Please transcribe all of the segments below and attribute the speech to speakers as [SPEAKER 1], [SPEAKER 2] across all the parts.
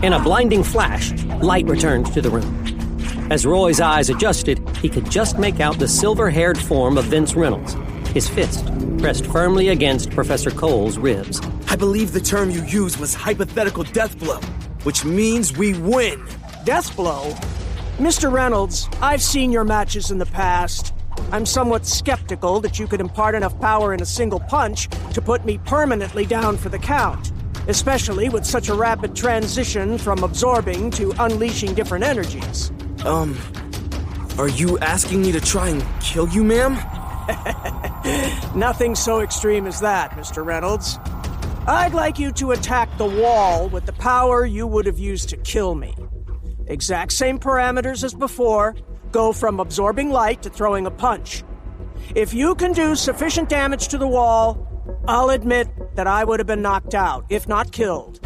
[SPEAKER 1] In a blinding flash, light returned to the room. As Roy's eyes adjusted, he could just make out the silver-haired form of Vince Reynolds, his fist pressed firmly against Professor Cole's ribs.
[SPEAKER 2] I believe the term you used was hypothetical death blow, which means we win.
[SPEAKER 3] Death blow? Mr. Reynolds, I've seen your matches in the past. I'm somewhat skeptical that you could impart enough power in a single punch to put me permanently down for the count, especially with such a rapid transition from absorbing to unleashing different energies.
[SPEAKER 2] Are you asking me to try and kill you, ma'am?
[SPEAKER 3] Nothing so extreme as that, Mr. Reynolds. I'd like you to attack the wall with the power you would have used to kill me. Exact same parameters as before. Go from absorbing light to throwing a punch. If you can do sufficient damage to the wall, I'll admit that I would have been knocked out, if not killed.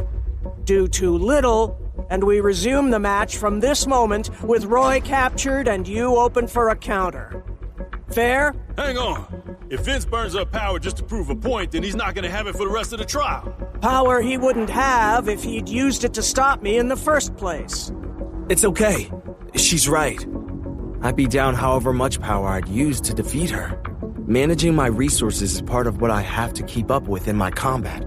[SPEAKER 3] Do too little, and we resume the match from this moment with Roy captured and you open for a counter. Fair?
[SPEAKER 4] Hang on. If Vince burns up power just to prove a point, then he's not gonna have it for the rest of the trial.
[SPEAKER 3] Power he wouldn't have if he'd used it to stop me in the first place.
[SPEAKER 2] It's okay. She's right. I'd be down however much power I'd use to defeat her. Managing my resources is part of what I have to keep up with in my combat.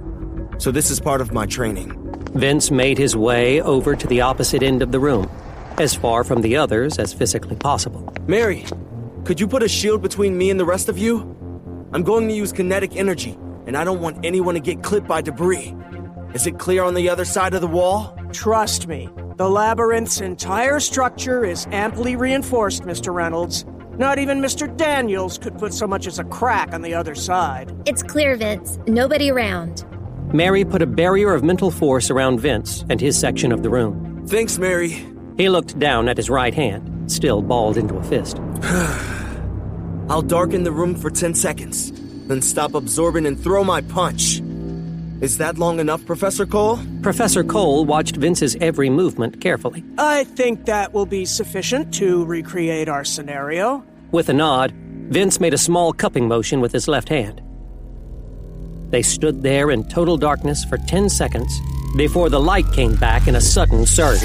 [SPEAKER 2] So this is part of my training.
[SPEAKER 1] Vince made his way over to the opposite end of the room, as far from the others as physically possible.
[SPEAKER 2] Mary, could you put a shield between me and the rest of you? I'm going to use kinetic energy, and I don't want anyone to get clipped by debris. Is it clear on the other side of the wall?
[SPEAKER 3] Trust me, the labyrinth's entire structure is amply reinforced, Mr. Reynolds. Not even Mr. Daniels could put so much as a crack on the other side.
[SPEAKER 5] It's clear, Vince. Nobody around.
[SPEAKER 1] Mary put a barrier of mental force around Vince and his section of the room.
[SPEAKER 2] Thanks, Mary.
[SPEAKER 1] He looked down at his right hand, still balled into a fist.
[SPEAKER 2] I'll darken the room for 10 seconds, then stop absorbing and throw my punch. Is that long enough, Professor Cole?
[SPEAKER 1] Professor Cole watched Vince's every movement carefully.
[SPEAKER 3] I think that will be sufficient to recreate our scenario.
[SPEAKER 1] With a nod, Vince made a small cupping motion with his left hand. They stood there in total darkness for 10 seconds before the light came back in a sudden surge.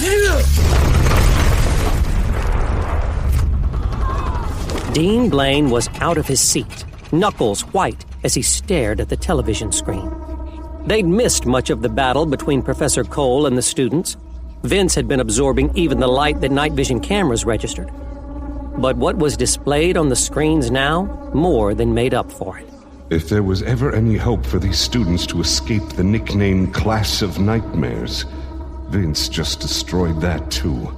[SPEAKER 1] Dean Blaine was out of his seat, knuckles white as he stared at the television screen. They'd missed much of the battle between Professor Cole and the students. Vince had been absorbing even the light that night vision cameras registered. But what was displayed on the screens now more than made up for it.
[SPEAKER 6] If there was ever any hope for these students to escape the nickname Class of Nightmares, Vince just destroyed that too.